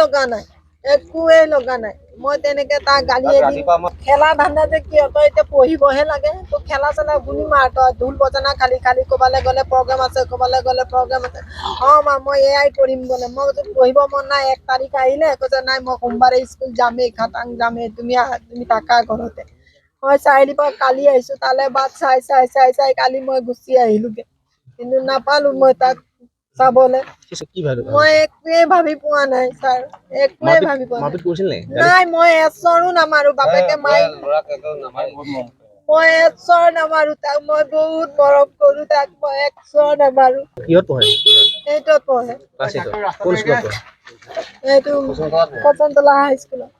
লগা নাই মই তেনেকে তাক গালি এদিন খেলা ধান্দা যে কি তই এতিয়া পঢ়িবহে লাগে তো খেলা চেলা গুলি মাৰ তই ঢোল বজনা খালি খালি ক'বালৈ গ'লে প্ৰগ্ৰেম আছে মা মই এয়াই কৰিম বোলে মই পঢ়িব মন নাই 1 তাৰিখ আহিলে কৈছে নাই মই সোমবাৰে স্কুল যামেই খাটাং যামেই তুমি থাকা ঘৰতে মই চাৰিআলিৰ পৰা কালি আহিছো তালে বাট চাই কালি মই গুচি আহিলোগে কিন্তু নাপালো মই তাক চাবলে মই একোৱে ভাবি পোৱা নাই ছাৰ একোৱে ভাবি পোৱা নাই মই এচৰো নামাৰো বাপেকে মাৰি মই এচৰ নামাৰো তাক মই বহুত মৰম কৰো তাক মই এচৰ নামাৰো এইটোত পঢ়ে এইটো কচনতলা হাইস্কুলত